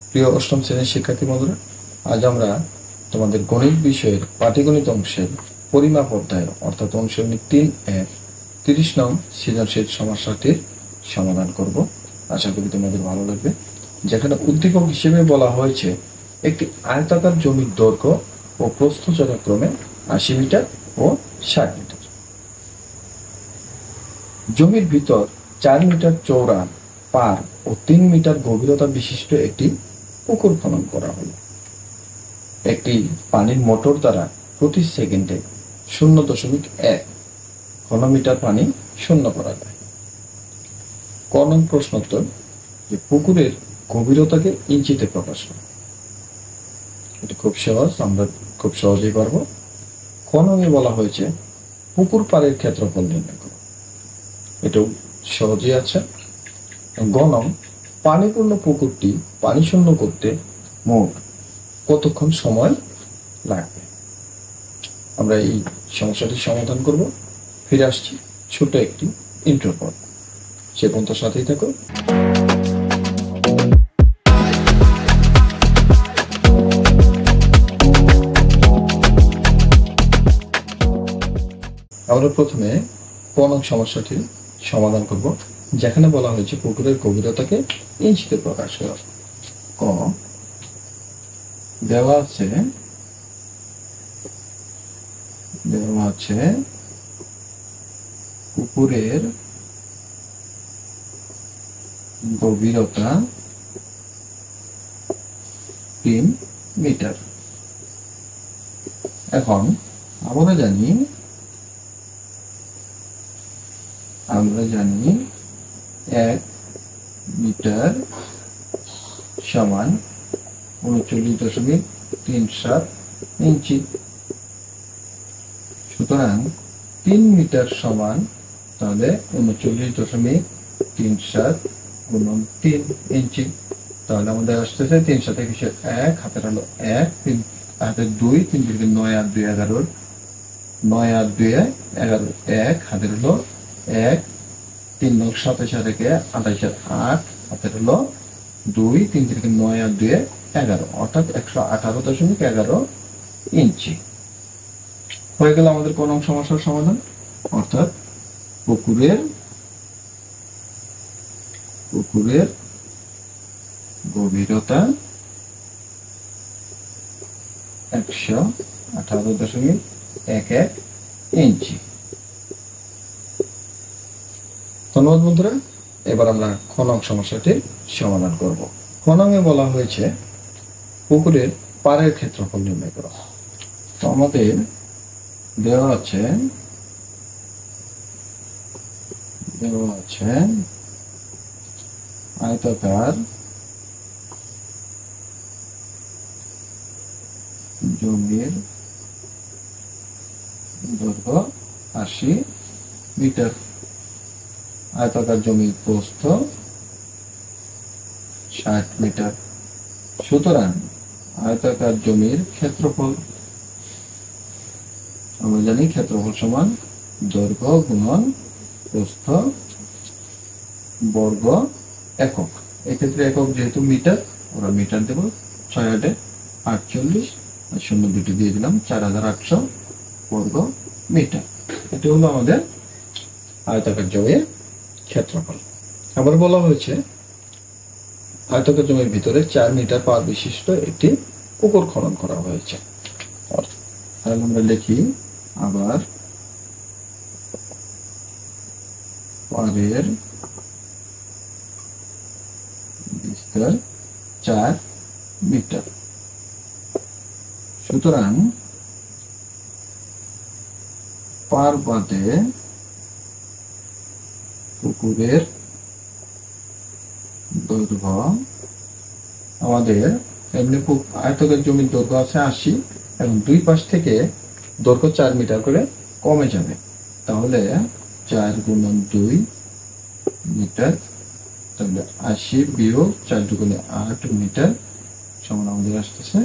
প্রিয় অষ্টম শ্রেণীর শিক্ষার্থী বন্ধুরা, আজ আমরা তোমাদের গণিত বিষয়ের পাটিগণিত অংশের পরিমাপ অধ্যায় অর্থাৎ অনুশীলনী 3-1 30 নং সৃজনশীল সমস্যাটির সমাধান করব। আশা করি তোমাদের ভালো লাগবে। যেখানে উদ্দীপক হিসেবে বলা হয়েছে একটি আয়তাকার জমির দৈর্ঘ্য ও প্রস্থ যথাক্রমে 80 মিটার ও 60 মিটার। জমির ভিতর 4 মিটার চওড়া পার ও 3 মিটার গভীরতা বিশিষ্ট একটি পুকুর খনন করা হলো। একটি পানির মোটর দ্বারা প্রতি সেকেন্ডে 0.1 ঘনমিটার পানি শূন্য করা যায়। ক নং প্রশ্নোত্তর, যে পুকুরের গভীরতাকে ইঞ্চিতে প্রকাশ করে। এটা খুব সহজ, আমরা খুব সহজেই পারবো। খ নংয়ে বলা হয়েছে পুকুর পাড়ের ক্ষেত্রফল নির্ণয় করো। এটাও সহজেই আছে। গ নং, পানিপূর্ণ পুকুরটি পানি শূন্য করতে মোট কতক্ষণ সময় লাগবে। আমরা এই সমস্যাটির সমাধান করব। ফিরে আসছি ছোট একটি ইন্ট্রো পর। সে পর্যন্ত সাথেই থাকো। আমরা প্রথমে ক নং সমস্যাটির সমাধান করব, যেখানে বলা হয়েছে পুকুরের গভীরতাকে ইঞ্চিতে প্রকাশ করা। ক, দেওয়া আছে পুকুরের গভীরতা 3 মিটার। এখন আমরা জানি 1 মিটার সমান 39.37 ইঞ্চি। সুতরাং 3 মিটার সমান তাহলে 39.37 গুণন 3 ইঞ্চি। তাহলে আমাদের আসতেছে 3 সাথে 1, হাতের হলো 1, 3 হাতের 2, 3 থেকে 9 আর 2 11, 9 আর 2 11, 1 হাতের হলো 1, 3 নং 27 থেকে 28 আর 8 হাতের হলো 2, 3 থেকে 9 আর 2 11, অর্থাৎ 118.11 ইঞ্চি। হয়ে গেল আমাদের কোন সমস্যার সমাধান। অর্থাৎ পুকুরের গভীরতা 118.11 ইঞ্চি। ধন্যবাদ বন্ধুরা। এবার আমরা খ নং সমস্যাটির সমাধান করব। খ নংয়ে বলা হয়েছে পুকুরের পাড়ের ক্ষেত্রফল নির্ণয় করা। তো আমাদের দেওয়া আছে আয়তাকার জমির দৈর্ঘ্য 80 মিটার, আয়তাকার জমির প্রস্থ 60 মিটার। সুতরাং আয়তাকার জমির ক্ষেত্রফল, আমরা জানি ক্ষেত্রফল সমান দৈর্ঘ্য গুণন প্রস্থ বর্গ একক। এক্ষেত্রে একক যেহেতু মিটার, ওরা মিটার দেব। 6 8 48 শূন্য দুটি দিয়ে দিলাম, 4800 বর্গ মিটার। এটি হলো আমাদের আয়তাকার জমির ক্ষেত্রফল। আবার বলা হয়েছে আয়তাকার জমির ভিতরে 4 মিটার পার বিশিষ্ট একটি পুকুর খনন করা হয়েছে। তাহলে আমরা লিখি, আবার পাড়ের বিস্তার 4 মিটার। সুতরাং পাড় বাদে পুকুরের দৈর্ঘ্য, আমাদের এমনি আয়তাকার জমির দৈর্ঘ্য আছে 80 এবং দুই পাশ থেকে দৈর্ঘ্য 4 মিটার করে কমে যাবে। তাহলে 4 গুণন 2 মিটার, তাহলে 80 বিয়োগ 4 দুগুণে 8 মিটার সমান আমাদের আসতেছে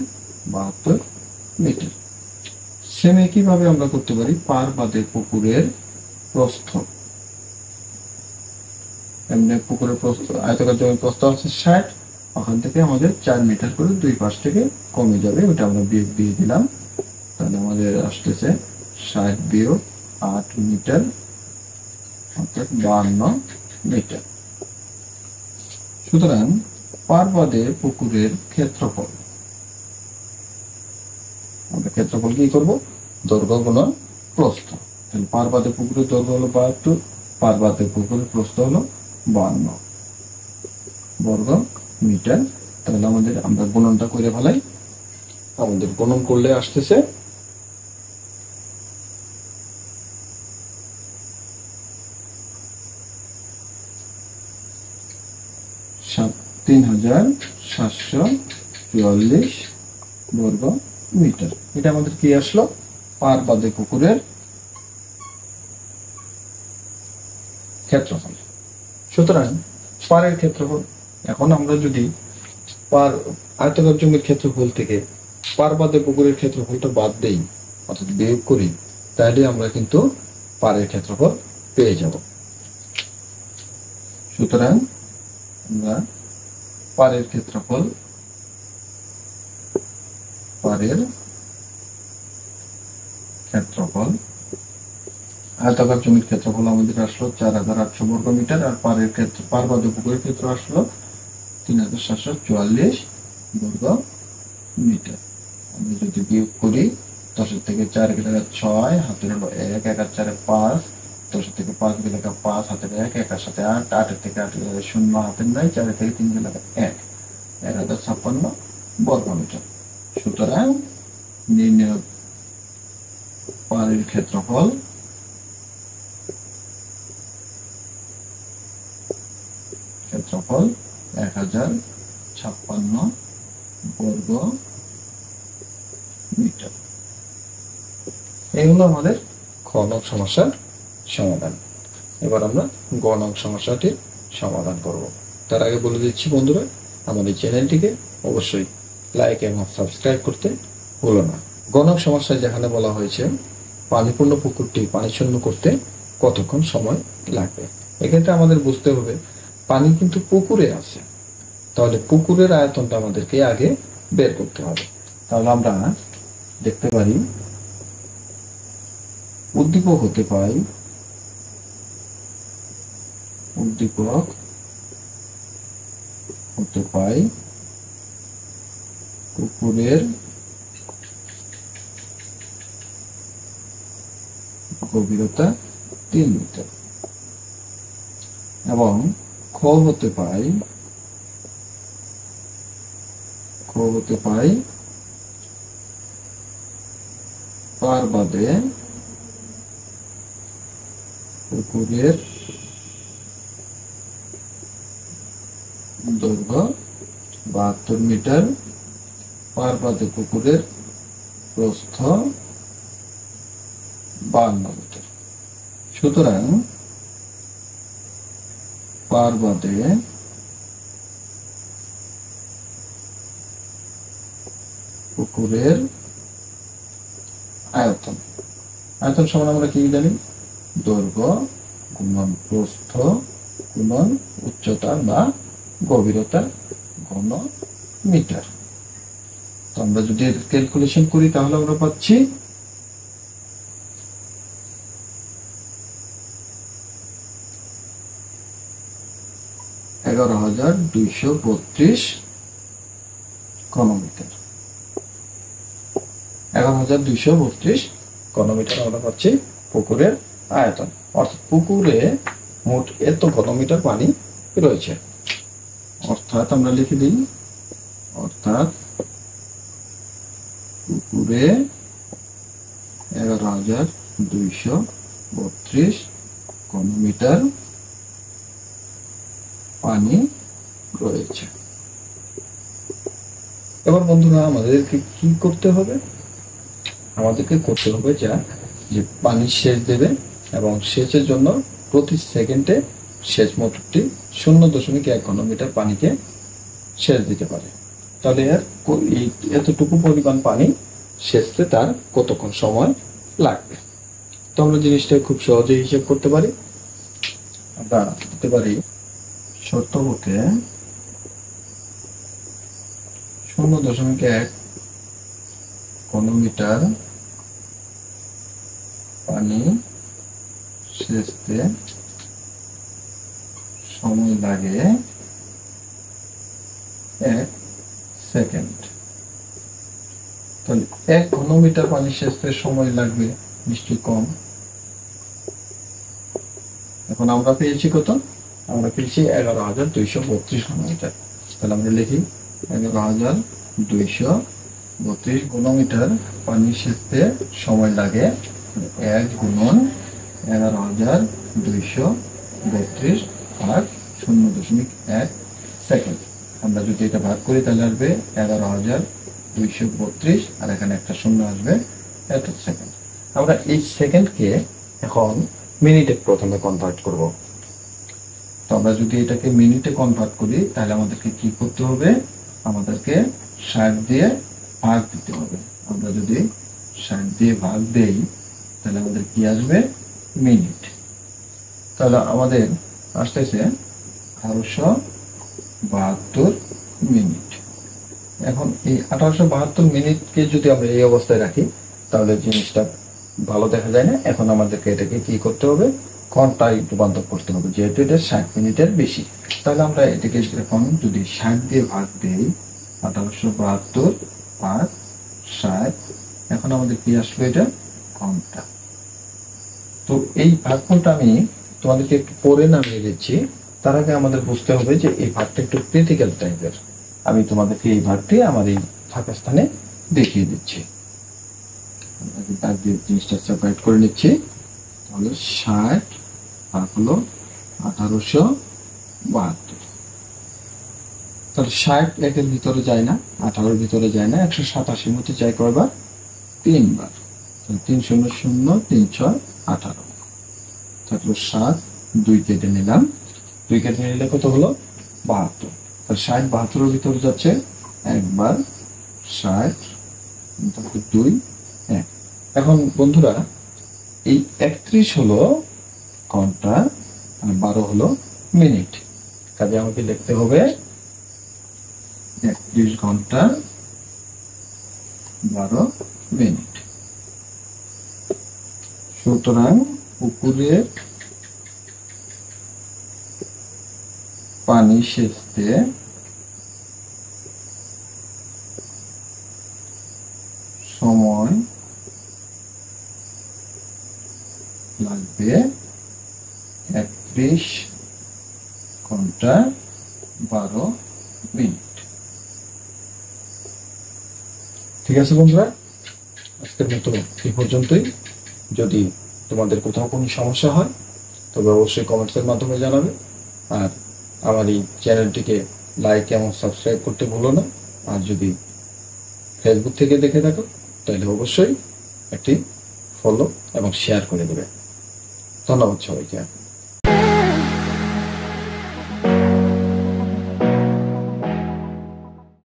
72 মিটার। সেম একইভাবে আমরা করতে পারি পার বাদে পুকুরের প্রস্থ। এমনি পুকুরের প্রস্থ, আয়তাকার জমির প্রস্থ আছে 60 ওখান থেকে আমাদের 4 মিটার করে দুই পাশ থেকে কমে যাবে, ওটা আমরা বিয়োগ দিয়ে দিলাম। তাহলে আমাদের আসতেছে 60 বিয়োগ 8 মিটার অর্থাৎ 52 মিটার। সুতরাং পার বাদে পুকুরের ক্ষেত্রফল, আমরা ক্ষেত্রফল কি করব, দৈর্ঘ্য গুণন প্রস্থ। তাহলে পার বাদে পুকুরের দৈর্ঘ্য হলো 72, পার বাদে পুকুরের প্রস্থ হলো 52 বর্গ মিটার। তাহলে আমাদের আমরা গুণনটা করে ফেলাই। আমাদের গুণন করলে আসতেছে 3744 বর্গ মিটার। এটা আমাদের কি আসলো, পার বাদে পুকুরের ক্ষেত্রফল। সুতরাং পারের ক্ষেত্রফল, এখন আমরা যদি পার আয়তাকার জমির ক্ষেত্রফল থেকে পার বাদে পুকুরের ক্ষেত্রফলটা বাদ দেই অর্থাৎ বিয়োগ করি, তাহলে আমরা কিন্তু পারের ক্ষেত্রফল পেয়ে যাব। সুতরাং আমরা পারের ক্ষেত্রফল, আয়তাকার জমির ক্ষেত্রফল আমাদের আসলো 4800 বর্গ মিটার, আর পার বাদে পুকুরের ক্ষেত্র আসলো 3744 বর্গ মিটার। আমরা যদি বিয়োগ করি, 10 থেকে 4 গেলে 6, হাতের হলো 1, 1 আর 4 5, 10 থেকে 5 গেলে 5, হাতের 1, 1 এর সাথে 8, 8 থেকে 8 গেলে 0, হাতের নাই, 4 থেকে 3 গেলে 1, 1056 বর্গ মিটার। সুতরাং নির্ণয় পারের ক্ষেত্রফল ক্ষেত্রফল 1056 বর্গ মিটার। এই হলো আমাদের খ নং সমস্যার সমাধান। এবার আমরা গ নং সমস্যাটির সমাধান করব। তার আগে বলে দিচ্ছি বন্ধুরা, আমাদের চ্যানেলটিকে অবশ্যই লাইক এবং সাবস্ক্রাইব করতে ভুলো না। গ নং সমস্যায় যেখানে বলা হয়েছে পানিপূর্ণ পুকুরটি পানিশূন্য করতে কতক্ষণ সময় লাগবে। এক্ষেত্রে আমাদের বুঝতে হবে পানি কিন্তু পুকুরে আছে, তাহলে পুকুরের আয়তনটা আমাদেরকে আগে বের করতে হবে। তাহলে আমরা দেখতে পারি উদ্দীপক হতে পাই, পুকুরের গভীরতা 3 মিটার, এবং খ হতে পাই পার বাদে পুকুরের দৈর্ঘ্য 72 মিটার, পার বাদে পুকুরের প্রস্থ 52 মিটার। সুতরাং পার বাদে পুকুরের আয়তন সমান আমরা কি জানি, দৈর্ঘ্য গুণন প্রস্থ গুণন উচ্চতা বা গভীরতা ঘন মিটার। তো আমরা যদি ক্যালকুলেশন করি তাহলে আমরা পাচ্ছি 11,232 ঘনমিটার। 11,232 ঘনমিটার আমরা পাচ্ছি পুকুরের আয়তন, অর্থাৎ পুকুরে মোট এত ঘনমিটার পানি রয়েছে। অর্থাৎ আমরা লিখে দিই, অর্থাৎ পুকুরে 11,232 ঘনমিটার পানি রয়েছে। এবার বন্ধুরা আমাদেরকে কি করতে হবে, আমাদেরকে করতে হবে যে পানি সেচ দেবে এবং সেচের জন্য প্রতি সেকেন্ডে সেচ মোটরটি 0.1 ঘনমিটার পানিকে সেচ দিতে পারে। তাহলে এতটুকু পরিমাণ পানি সেচতে তার কতক্ষণ সময় লাগবে। তো আমরা জিনিসটা খুব সহজে হিসেব করতে পারি। আমরা দিতে পারি শর্ত হতে 0.1 ঘনমিটার পানি সেচতে সময় লাগে 1 সেকেন্ড। তাহলে 1 ঘনমিটার পানি সেচতে সময় লাগবে নিশ্চয়ই কম। এখন আমরা পেয়েছি কত? আমরা পেয়েছি 11,232 ঘনমিটার। তাহলে আমরা লিখি 11,232 ঘনমিটার পানি সেচতে সময় লাগে 1 গুণন 11,232 ভাগ 0.1 সেকেন্ড। আমরা যদি এটা ভাগ করি তাহলে আসবে 11,232 আর এখানে একটা শূন্য আসবে 1 সেকেন্ড। আমরা এই সেকেন্ডকে এখন মিনিটে প্রথমে কনভার্ট করব। তো আমরা যদি এটাকে মিনিটে কনভার্ট করি তাহলে আমাদেরকে কি করতে হবে? আমাদেরকে 60 দিয়ে ভাগ দিতে হবে। আমরা যদি 60 দিয়ে ভাগ দেই তাহলে আমাদের কি আসবে? মিনিট। তাহলে আমাদের আসতেছে 1872 মিনিট। এখন এই 1872 মিনিটকে যদি আমরা এই অবস্থায় রাখি তাহলে জিনিসটা ভালো দেখা যায় না। এখন আমাদেরকে এটাকে কি করতে হবে? ঘন্টায় রূপান্তর করতে হবে, যেহেতু এটা 60 মিনিটের বেশি। তাহলে আমরা এটাকে এখন যদি 60 দিয়ে ভাগ দেই, 1872 ভাগ 60, এখন আমাদের কি আসলো? এটা ঘন্টা। তো এই ভাগফলটা আমি তোমাদেরকে একটু পরে নামিয়ে দিচ্ছি। তার আগে আমাদের বুঝতে হবে যে এই ভাগটা একটু ক্রিটিক্যাল টাইপের। আমি তোমাদেরকে এই ভাগটি আমার এই ফাঁকা স্থানে দেখিয়ে দিচ্ছি। জিনিসটা সেপারেট করে নিচ্ছি। তাহলে 60 ভাগ হলো 1872। তাহলে 60 একের ভিতরে যায় না, 18 ভিতরে যায় না, 187 মধ্যে যায় কয়বার? 3 বার। 3 0 0 3 6 18 থাকলো 7, 2 কেটে নিলাম। 2 কেটে নিলে কত হলো? 72। তাহলে 60 72 এর ভিতরে যাচ্ছে একবার, 60 2 1। এখন বন্ধুরা এই 31 হলো ঘন্টা আর 12 হলো মিনিট। কাজে আমাকে লিখতে হবে 31 ঘন্টা 12 মিনিট। সুতরাং পুকুরের পানি সেচতে সময় লাগবে 31 ঘন্টা 12 মিনিট। ঠিক আছে বন্ধুরা, আজকের মতো এই পর্যন্তই। যদি তোমাদের কোথাও কোনো সমস্যা হয় তবে অবশ্যই কমেন্টসের মাধ্যমে জানাবে। আর আমার এই চ্যানেলটিকে লাইক এবং সাবস্ক্রাইব করতে ভুলো না। আর যদি ফেসবুক থেকে দেখে থাকো তাহলে অবশ্যই একটি ফলো এবং শেয়ার করে দেবে। ধন্যবাদ সবাইকে।